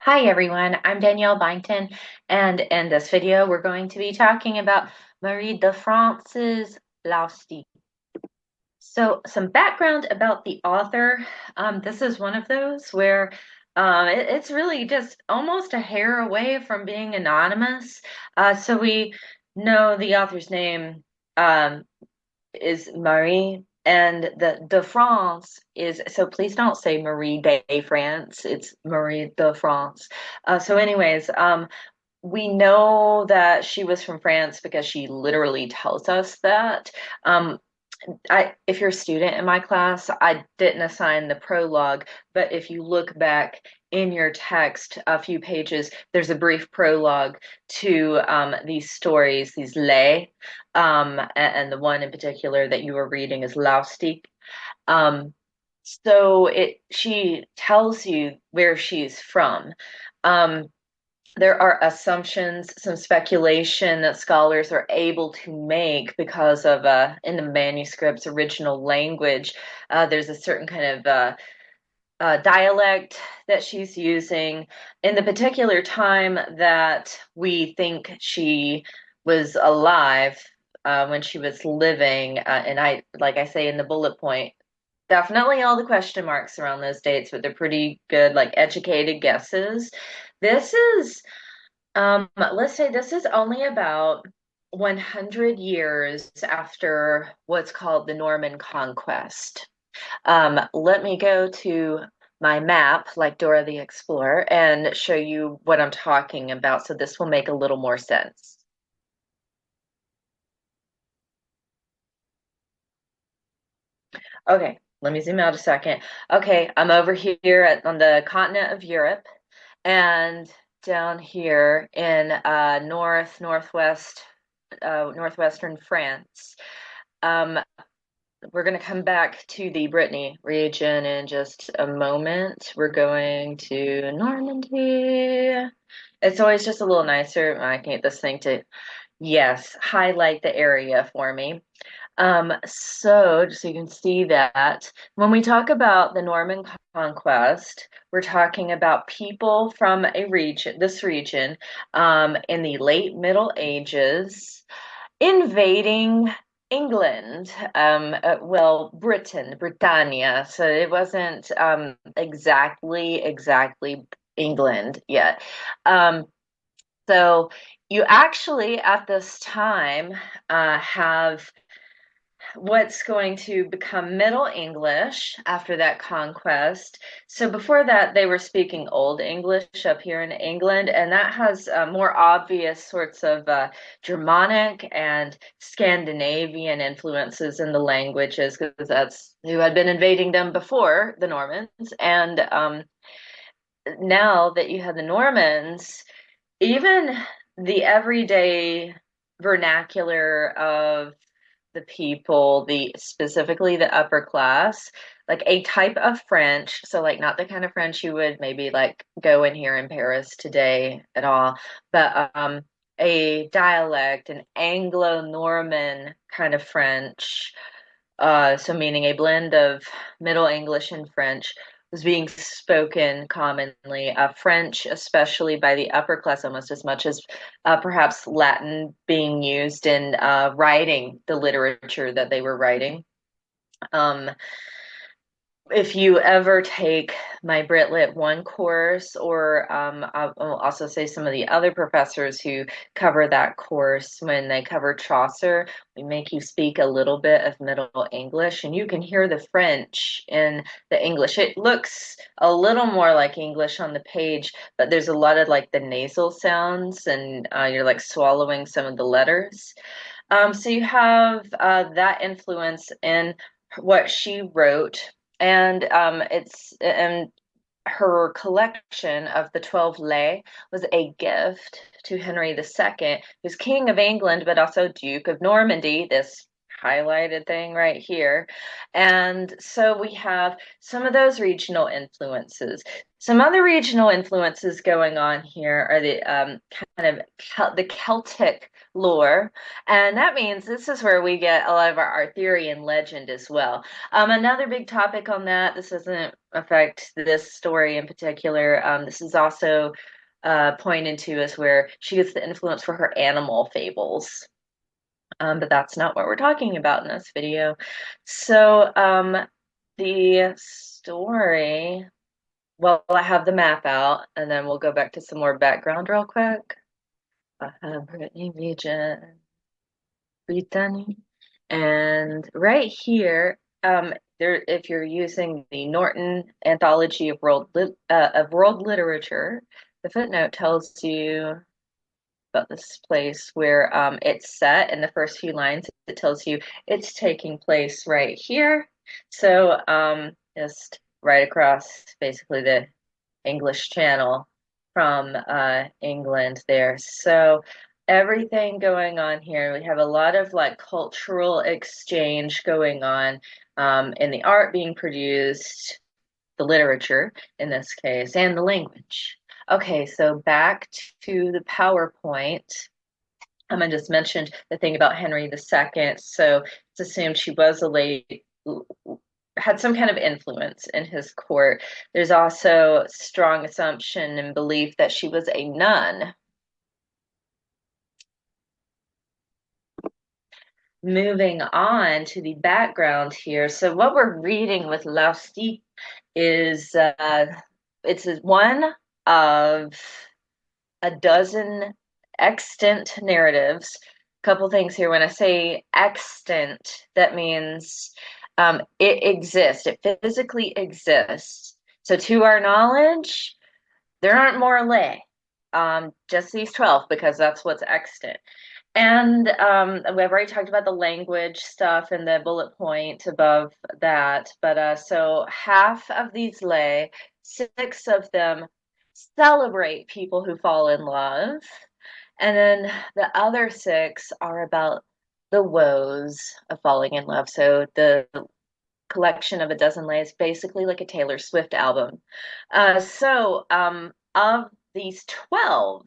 Hi everyone, I'm Danielle Byington, and in this video we're going to be talking about Marie de France's Laustic. So some background about the author. This is one of those where it's really just almost a hair away from being anonymous. So we know the author's name um, is Marie, and the de France is, so please don't say Marie de France, it's Marie de France. So anyways, we know that she was from France because she literally tells us that. Um, if you're a student in my class, I didn't assign the prologue, but if you look back in your text a few pages, there's a brief prologue to these stories, these lay, and the one in particular that you were reading is Laustic. Um, so she tells you where she's from. Um, there are assumptions, some speculation that scholars are able to make because of in the manuscript's original language. There's a certain kind of dialect that she's using in the particular time that we think she was alive, when she was living. And like I say in the bullet point, definitely all the question marks around those dates, but they're pretty good, like educated guesses. This is let's say this is only about 100 years after what's called the Norman Conquest. Let me go to my map, like Dora the Explorer, and show you what I'm talking about, so this will make a little more sense. Okay, let me zoom out a second. Okay, I'm over here on the continent of Europe, and down here in northwestern France. Um, we're going to come back to the Brittany region in just a moment. We're going to Normandy. It's always just a little nicer. I can get this thing to, yes, highlight the area for me. So just so you can see that when we talk about the Norman conquest, we're talking about people from this region, in the late Middle Ages, invading England, well, Britannia. So it wasn't exactly England yet. Um, so you actually at this time have what's going to become Middle English after that conquest. So before that, they were speaking Old English up here in England, and that has more obvious sorts of Germanic and Scandinavian influences in the languages, because that's who had been invading them before the Normans. And now that you have the Normans, even the everyday vernacular of the people, the specifically the upper class, like a type of French, so like not the kind of French you would maybe like go in here in Paris today at all, but a dialect, an Anglo-Norman kind of French, so meaning a blend of Middle English and French, was being spoken commonly. French, especially by the upper class, almost as much as perhaps Latin being used in writing the literature that they were writing. Um, if you ever take my Brit Lit 1 course, or I'll also say some of the other professors who cover that course, when they cover Chaucer, we make you speak a little bit of Middle English, and you can hear the French in the English. It looks a little more like English on the page, but there's a lot of like the nasal sounds, and you're like swallowing some of the letters. So you have that influence in what she wrote, and her collection of the 12 lay was a gift to Henry II, who's King of England, but also Duke of Normandy, this highlighted thing right here. And so we have some of those regional influences. Some other regional influences going on here are the kind of the Celtic lore, and that means this is where we get a lot of our Arthurian legend as well. Another big topic on that, this doesn't affect this story in particular. This is also pointed to as where she gets the influence for her animal fables. But that's not what we're talking about in this video. So, the story, well, I have the map out, and then we'll go back to some more background real quick. I have Brittany region, Brittany. And right here, there, if you're using the Norton Anthology of World Literature, the footnote tells you about this place where it's set in the first few lines. It tells you it's taking place right here. So just right across basically the English Channel from England there. So everything going on here. We have a lot of like cultural exchange going on in the art being produced, the literature in this case, and the language. Okay, so back to the PowerPoint. I just mentioned the thing about Henry II. So it's assumed she was a lady, had some kind of influence in his court. There's also strong assumption and belief that she was a nun. Moving on to the background here. So what we're reading with Laustic is it's one of a dozen extant narratives. Couple things here. When I say extant, that means it exists. It physically exists. So to our knowledge, there aren't more lay. Just these 12 because that's what's extant. And we've already talked about the language stuff and the bullet point above that. But so half of these lay, 6 of them celebrate people who fall in love. And then the other 6 are about the woes of falling in love. So the collection of a dozen lays, basically like a Taylor Swift album. Of these 12,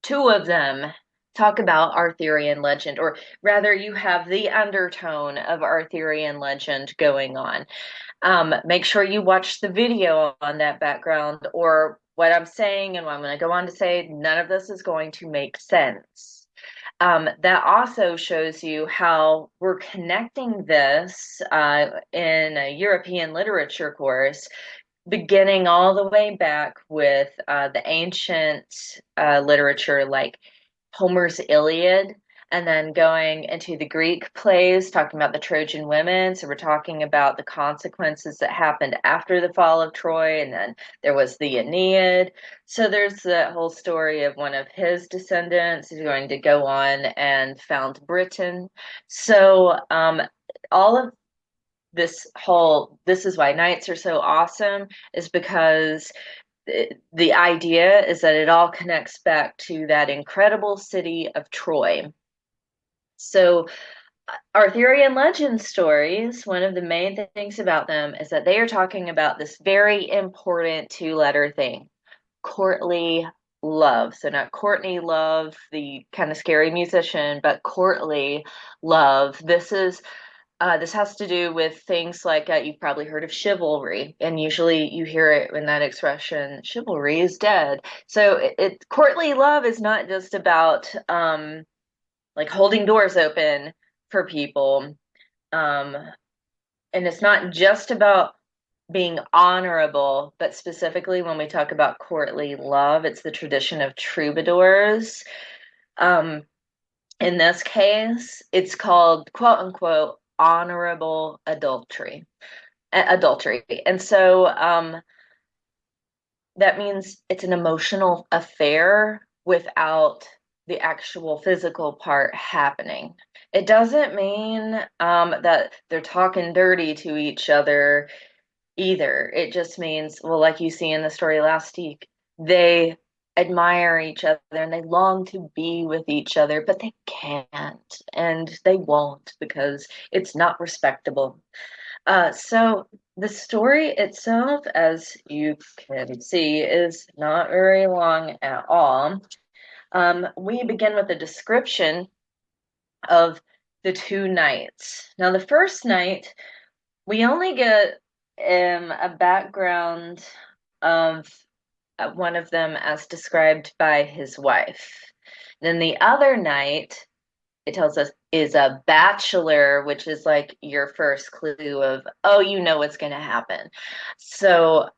2 of them talk about Arthurian legend, or rather, you have the undertone of Arthurian legend going on. Make sure you watch the video on that background, or what I'm saying and what I'm going to go on to say, none of this is going to make sense. That also shows you how we're connecting this in a European literature course, beginning all the way back with the ancient literature like Homer's Iliad, and then going into the Greek plays, talking about the Trojan women. So we're talking about the consequences that happened after the fall of Troy, and then there was the Aeneid. So there's the whole story of one of his descendants who's going to go on and found Britain. So all of this is why nights are so awesome, is because the idea is that it all connects back to that incredible city of Troy. So, Arthurian legend stories, one of the main things about them is that they are talking about this very important 2-letter thing, courtly love. So, not Courtney Love, the kind of scary musician, but courtly love. This has to do with things like you've probably heard of chivalry, and usually you hear it in that expression, chivalry is dead. So courtly love is not just about like holding doors open for people, um, and it's not just about being honorable, but specifically when we talk about courtly love, it's the tradition of troubadours. Um, in this case, it's called quote unquote honorable adultery. And so that means it's an emotional affair without the actual physical part happening. It doesn't mean that they're talking dirty to each other either. It just means, well, like you see in the story last week, they admire each other and they long to be with each other, but they can't and they won't because it's not respectable. So the story itself, as you can see, is not very long at all. We begin with a description of the two nights. Now, the first night, we only get a background of one of them as described by his wife. Then the other night, it tells us is a bachelor, which is like your first clue of, oh, you know what's going to happen. So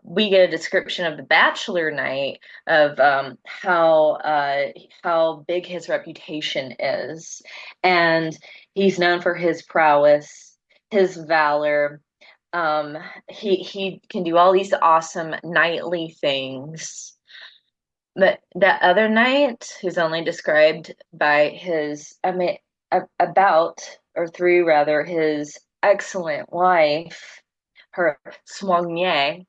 we get a description of the bachelor night of how big his reputation is, and he's known for his prowess, his valor. Um, he can do all these awesome knightly things. But that other knight, who's only described by his, I mean, about, or through rather, his excellent wife, her soignée,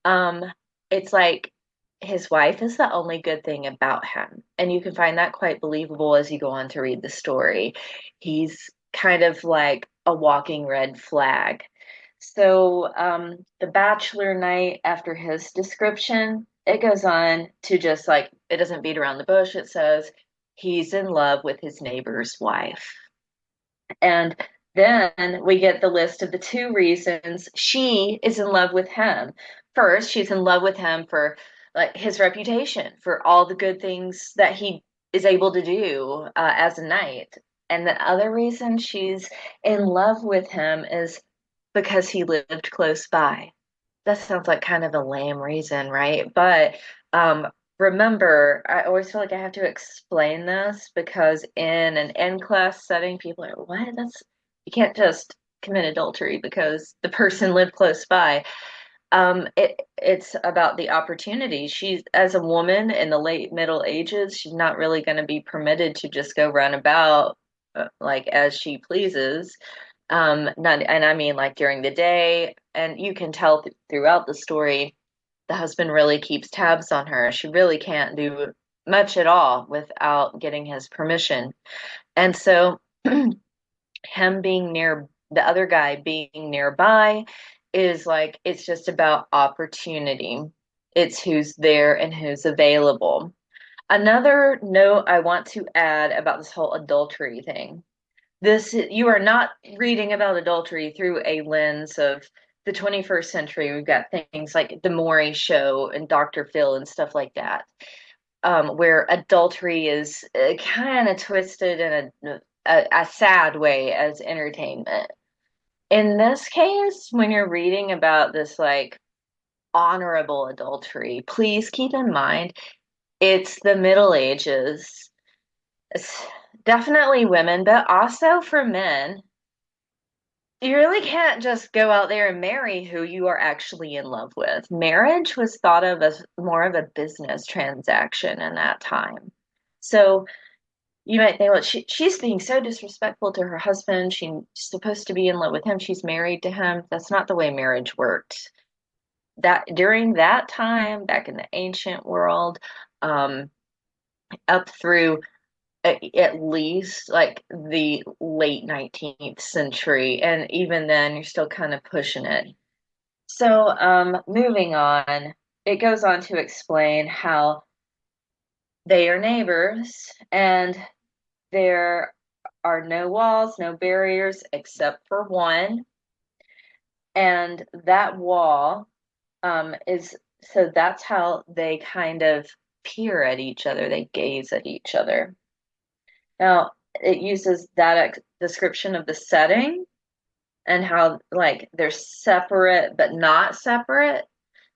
um, it's like his wife is the only good thing about him. And you can find that quite believable as you go on to read the story. He's kind of like a walking red flag. So, the bachelor night, after his description, it goes on to just like, it doesn't beat around the bush. It says he's in love with his neighbor's wife. And then we get the list of the two reasons she is in love with him. First, she's in love with him for like his reputation, for all the good things that he is able to do as a knight. And the other reason she's in love with him is because he lived close by. That sounds like kind of a lame reason, right? But um, remember, I always feel like I have to explain this because in an in-class setting, people are, what? That's you can't just commit adultery because the person lived close by. It's about the opportunity. She's as a woman in the late Middle Ages, she's not really going to be permitted to just go run about like as she pleases. Not, and I mean like during the day, and you can tell throughout the story, the husband really keeps tabs on her. She really can't do much at all without getting his permission. And so him being near the other guy being nearby is like it's just about opportunity. It's who's there and who's available. Another note I want to add about this whole adultery thing, this you are not reading about adultery through a lens of the 21st century. We've got things like the Maury Show and Dr. Phil and stuff like that, where adultery is kind of twisted in a sad way as entertainment. In this case, when you're reading about this like honorable adultery, please keep in mind it's the Middle Ages. It's definitely women, but also for men. You really can't just go out there and marry who you are actually in love with. Marriage was thought of as more of a business transaction in that time. So you might think, well, she's being so disrespectful to her husband. She's supposed to be in love with him. She's married to him. That's not the way marriage worked. That during that time, back in the ancient world, um, up through at least like the late 19th century, and even then, you're still kind of pushing it. So, moving on, it goes on to explain how they are neighbors and there are no walls, no barriers except for one. And that wall is so that's how they kind of peer at each other, they gaze at each other. Now, it uses that description of the setting and how like they're separate but not separate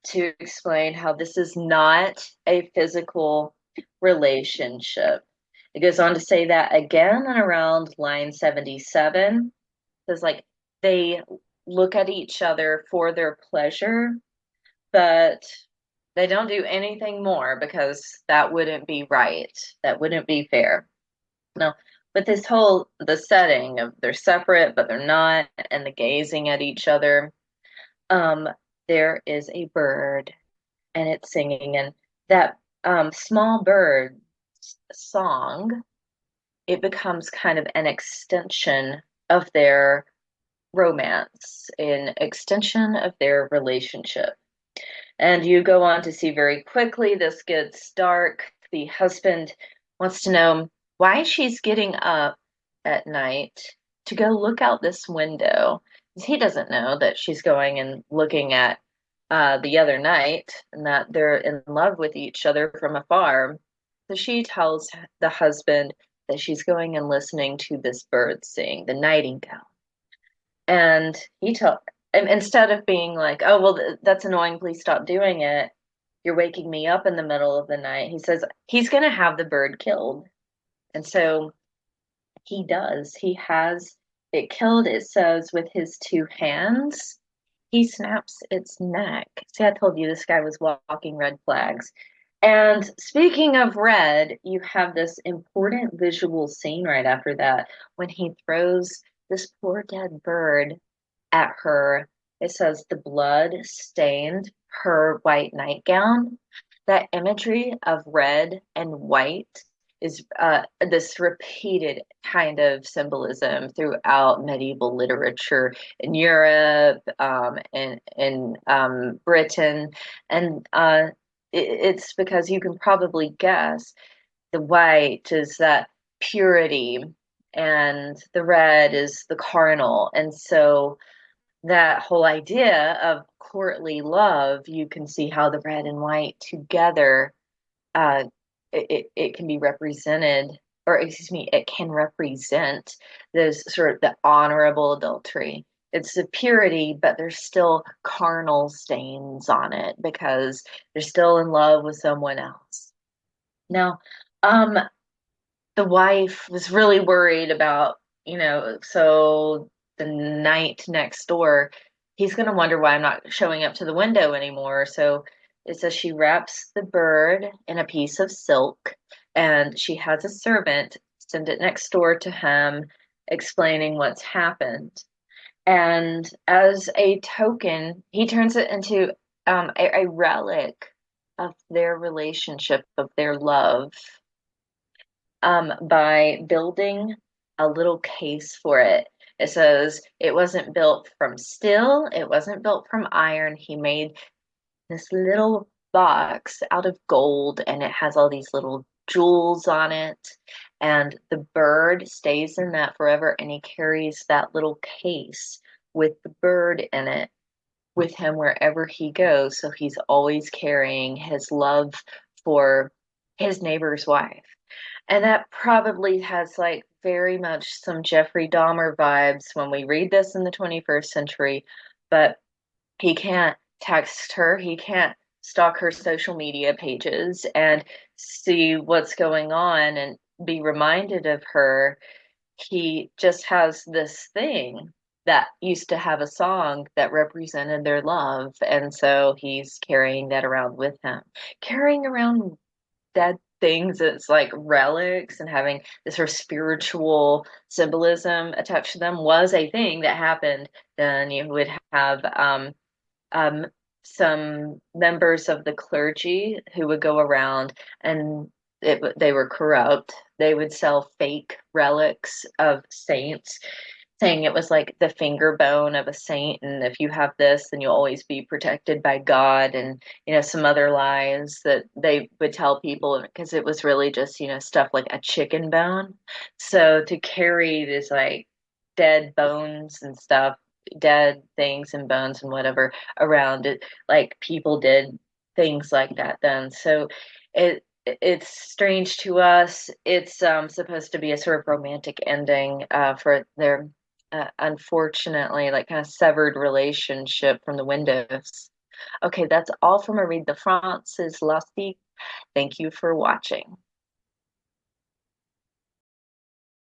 to explain how this is not a physical relationship. It goes on to say that again and around line 77. It says like they look at each other for their pleasure, but they don't do anything more because that wouldn't be right. That wouldn't be fair. No, but this whole the setting of they're separate but they're not, and the gazing at each other. Um, there is a bird and it's singing, and that small bird song, it becomes kind of an extension of their romance, an extension of their relationship. And you go on to see very quickly this gets dark. The husband wants to know why she's getting up at night to go look out this window. He doesn't know that she's going and looking at the other night and that they're in love with each other from afar. So she tells the husband that she's going and listening to this bird sing, the nightingale. And he told, and instead of being like, oh, well, that's annoying, please stop doing it. You're waking me up in the middle of the night. He says he's going to have the bird killed. And so he does. He has it killed, it says, with his two hands. He snaps its neck. See, I told you this guy was walking red flags. And speaking of red, you have this important visual scene right after that when he throws this poor dead bird at her. It says the blood stained her white nightgown. That imagery of red and white is this repeated kind of symbolism throughout medieval literature in Europe, in Britain, and it's because you can probably guess the white is that purity, and the red is the carnal, and so that whole idea of courtly love, you can see how the red and white together, uh, it can be represented, or excuse me, it can represent this sort of the honorable adultery. It's the purity, but there's still carnal stains on it because they're still in love with someone else. Now, um, the wife was really worried about, so the night next door, he's going to wonder why I'm not showing up to the window anymore. So it says she wraps the bird in a piece of silk and she has a servant send it next door to him, explaining what's happened. And as a token, he turns it into a relic of their relationship, of their love, by building a little case for it. It says it wasn't built from steel, it wasn't built from iron. He made this little box out of gold and it has all these little jewels on it. And the bird stays in that forever and he carries that little case with the bird in it with him wherever he goes. So he's always carrying his love for his neighbor's wife. And that probably has like very much some Jeffrey Dahmer vibes when we read this in the 21st century, but he can't text her, he can't stalk her social media pages and see what's going on and be reminded of her. He just has this thing that used to have a song that represented their love, and so he's carrying that around with him. Carrying around dead things as like relics and having this sort of spiritual symbolism attached to them was a thing that happened. Then you would have um, some members of the clergy who would go around and they were corrupt. They would sell fake relics of saints, saying it was like the finger bone of a saint, and if you have this, then you'll always be protected by God, and some other lies that they would tell people because it was really just stuff like a chicken bone. So to carry this like dead bones and stuff, dead things and bones and whatever around it, like people did things like that then. So it's strange to us. It's supposed to be a sort of romantic ending for their unfortunately like kind of severed relationship from the windows. Okay, that's all from a Read the France's Laustic. Thank you for watching.